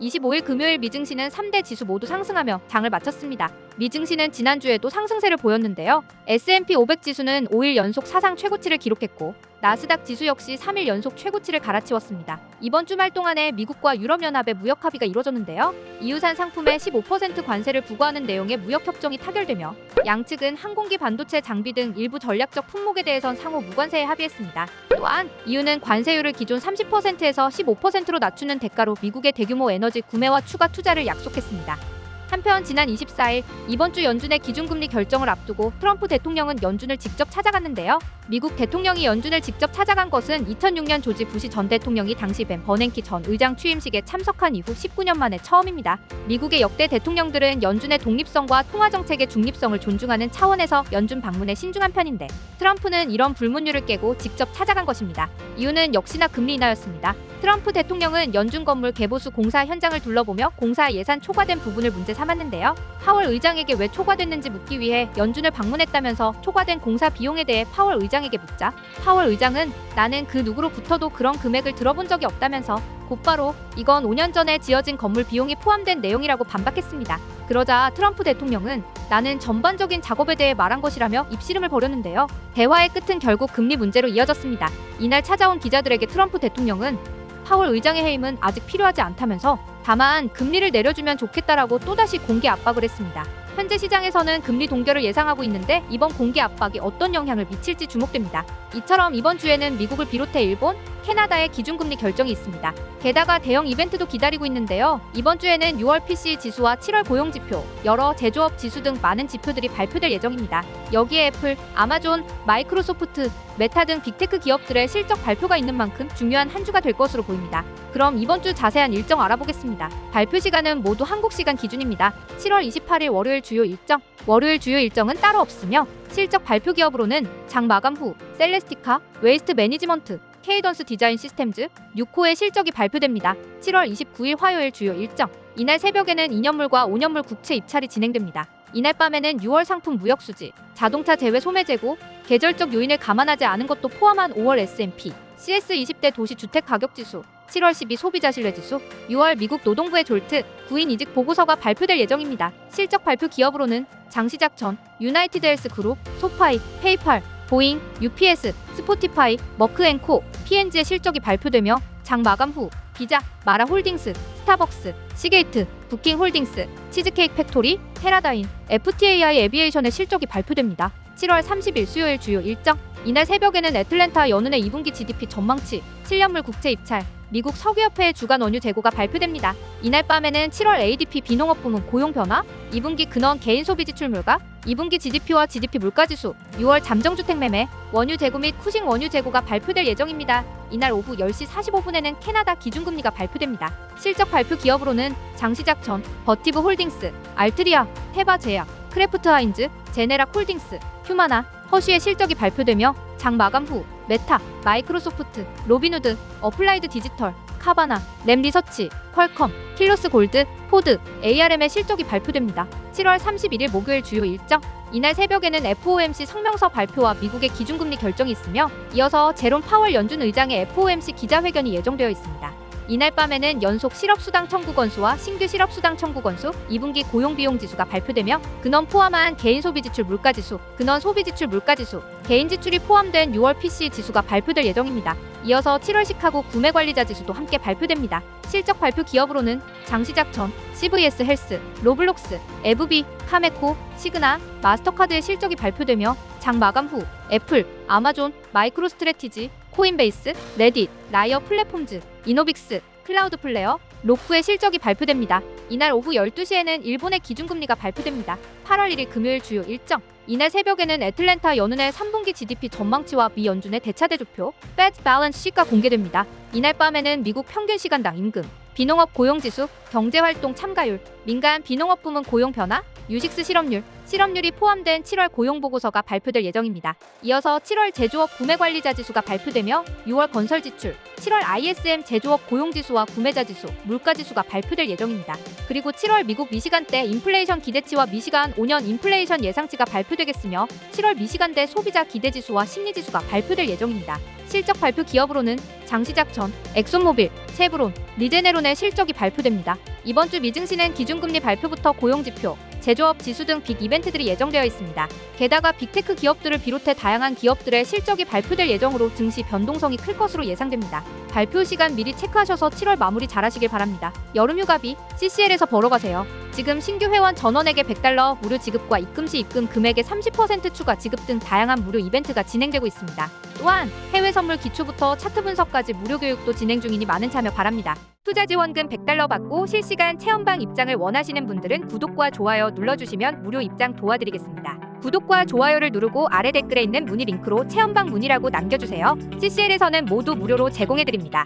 25일 금요일 미증시는 3대 지수 모두 상승하며 장을 마쳤습니다. 미증시는 지난주에도 상승세를 보였는데요. S&P 500 지수는 5일 연속 사상 최고치를 기록했고 나스닥 지수 역시 3일 연속 최고치를 갈아치웠습니다. 이번 주말 동안에 미국과 유럽연합의 무역 합의가 이뤄졌는데요. 이유산 상품에 15% 관세를 부과하는 내용의 무역 협정이 타결되며 양측은 항공기, 반도체, 장비 등 일부 전략적 품목에 대해선 상호 무관세에 합의했습니다. 또한 이유는 관세율을 기존 30%에서 15%로 낮추는 대가로 미국의 대규모 에너지 구매와 추가 투자를 약속했습니다. 한편 지난 24일 이번 주 연준의 기준금리 결정을 앞두고 트럼프 대통령은 연준을 직접 찾아갔는데요. 미국 대통령이 연준을 직접 찾아간 것은 2006년 조지 부시 전 대통령이 당시 벤 버냉키 전 의장 취임식에 참석한 이후 19년 만에 처음입니다. 미국의 역대 대통령들은 연준의 독립성과 통화정책의 중립성을 존중하는 차원에서 연준 방문에 신중한 편인데 트럼프는 이런 불문율을 깨고 직접 찾아간 것입니다. 이유는 역시나 금리 인하였습니다. 트럼프 대통령은 연준 건물 개보수 공사 현장을 둘러보며 공사 예산 초과된 부분을 문제 삼았는데요. 파월 의장에게 왜 초과됐는지 묻기 위해 연준을 방문했다면서 초과된 공사 비용에 대해 파월 의장에게 묻자 파월 의장은 나는 그 누구로부터도 그런 금액을 들어본 적이 없다면서 곧바로 이건 5년 전에 지어진 건물 비용이 포함된 내용이라고 반박했습니다. 그러자 트럼프 대통령은 나는 전반적인 작업에 대해 말한 것이라며 입씨름을 벌였는데요. 대화의 끝은 결국 금리 문제로 이어졌습니다. 이날 찾아온 기자들에게 트럼프 대통령은 파월 의장의 해임은 아직 필요하지 않다면서 다만 금리를 내려주면 좋겠다라고 또다시 공개 압박을 했습니다. 현재 시장에서는 금리 동결을 예상하고 있는데 이번 공개 압박이 어떤 영향을 미칠지 주목됩니다. 이처럼 이번 주에는 미국을 비롯해 일본, 캐나다의 기준금리 결정이 있습니다. 게다가 대형 이벤트도 기다리고 있는데요. 이번 주에는 6월 PCE 지수와 7월 고용지표, 여러 제조업 지수 등 많은 지표들이 발표될 예정입니다. 여기에 애플, 아마존, 마이크로소프트, 메타 등 빅테크 기업들의 실적 발표가 있는 만큼 중요한 한 주가 될 것으로 보입니다. 그럼 이번 주 자세한 일정 알아보겠습니다. 발표 시간은 모두 한국 시간 기준입니다. 7월 28일 월요일 주요 일정. 월요일 주요 일정은 따로 없으며 실적 발표 기업으로는 장 마감 후 셀레스티카, 웨이스트 매니지먼트, 케이던스 디자인 시스템즈, 뉴코의 실적이 발표됩니다. 7월 29일 화요일 주요 일정. 이날 새벽에는 2년물과 5년물 국채 입찰이 진행됩니다. 이날 밤에는 6월 상품 무역 수지, 자동차 제외 소매 재고, 계절적 요인을 감안하지 않은 것도 포함한 5월 S&P, CS 20대 도시 주택 가격 지수, 7월 12 소비자 신뢰 지수, 6월 미국 노동부의 졸트, 구인 이직 보고서가 발표될 예정입니다. 실적 발표 기업으로는 장시작 전, 유나이티드 헬스 그룹, 소파이, 페이팔, 보잉, UPS, 스포티파이, 머크앤코, P&G의 실적이 발표되며 장 마감 후 비자, 마라홀딩스, 스타벅스, 시게이트, 부킹홀딩스, 치즈케이크 팩토리, 테라다인, FTAI 에비에이션의 실적이 발표됩니다. 7월 30일 수요일 주요 일정. 이날 새벽에는 애틀랜타 연은의 2분기 GDP 전망치, 7년물 국채 입찰, 미국 석유협회의 주간 원유 재고가 발표됩니다. 이날 밤에는 7월 ADP 비농업 부문 고용 변화, 2분기 근원 개인 소비 지출 물가, 2분기 GDP와 GDP 물가지수, 6월 잠정주택 매매, 원유 재고 및 쿠싱 원유 재고가 발표될 예정입니다. 이날 오후 10시 45분에는 캐나다 기준금리가 발표됩니다. 실적 발표 기업으로는 장시작 전, 버티브 홀딩스, 알트리아, 테바 제약, 크래프트 하인즈, 제네락 홀딩스, 휴마나, 허쉬의 실적이 발표되며 장 마감 후 메타, 마이크로소프트, 로빈후드, 어플라이드 디지털, 카바나, 램 리서치, 퀄컴, 킬로스 골드, 포드, ARM의 실적이 발표됩니다. 7월 31일 목요일 주요 일정. 이날 새벽에는 FOMC 성명서 발표와 미국의 기준금리 결정이 있으며 이어서 제롬 파월 연준 의장의 FOMC 기자회견이 예정되어 있습니다. 이날 밤에는 연속 실업수당 청구 건수와 신규 실업수당 청구 건수, 2분기 고용비용지수가 발표되며 근원 포함한 개인 소비지출 물가지수, 근원 소비지출 물가지수, 개인 지출이 포함된 6월 PCE 지수가 발표될 예정입니다. 이어서 7월 시카고 구매관리자 지수도 함께 발표됩니다. 실적 발표 기업으로는 장시작 전, CVS 헬스, 로블록스, 에브비, 카메코, 시그나, 마스터카드의 실적이 발표되며 장 마감 후 애플, 아마존, 마이크로스트래티지, 코인베이스, 레딧, 라이어 플랫폼즈, 이노빅스, 클라우드 플레어, 로쿠의 실적이 발표됩니다. 이날 오후 12시에는 일본의 기준금리가 발표됩니다. 8월 1일 금요일 주요 일정. 이날 새벽에는 애틀랜타 연은의 3분기 GDP 전망치와 미 연준의 대차대조표, Fed Balance Sheet가 공개됩니다. 이날 밤에는 미국 평균 시간당 임금, 비농업 고용지수, 경제활동 참가율, 민간 비농업 부문 고용 변화, 유식스 실업률이 포함된 7월 고용보고서가 발표될 예정입니다. 이어서 7월 제조업 구매관리자 지수가 발표되며 6월 건설지출, 7월 ISM 제조업 고용지수와 구매자지수, 물가지수가 발표될 예정입니다. 그리고 7월 미국 미시간대 인플레이션 기대치와 미시간 5년 인플레이션 예상치가 발표되겠으며 7월 미시간대 소비자 기대지수와 심리지수가 발표될 예정입니다. 실적 발표 기업으로는 장시작전, 엑손모빌, 쉐브론, 리제네론의 실적이 발표됩니다. 이번 주 미증시는 기준금리 발표부터 고용지표, 제조업 지수 등 빅 이벤트들이 예정되어 있습니다. 게다가 빅테크 기업들을 비롯해 다양한 기업들의 실적이 발표될 예정으로 증시 변동성이 클 것으로 예상됩니다. 발표 시간 미리 체크하셔서 7월 마무리 잘하시길 바랍니다. 여름휴가비 CCL에서 벌어가세요. 지금 신규 회원 전원에게 $100 무료 지급과 입금 시 입금 금액의 30% 추가 지급 등 다양한 무료 이벤트가 진행되고 있습니다. 또한 해외 선물 기초부터 차트 분석까지 무료 교육도 진행 중이니 많은 참여 바랍니다. 투자 지원금 $100 받고 실시간 체험방 입장을 원하시는 분들은 구독과 좋아요 눌러주시면 무료 입장 도와드리겠습니다. 구독과 좋아요를 누르고 아래 댓글에 있는 문의 링크로 체험방 문의라고 남겨주세요. CCL에서는 모두 무료로 제공해드립니다.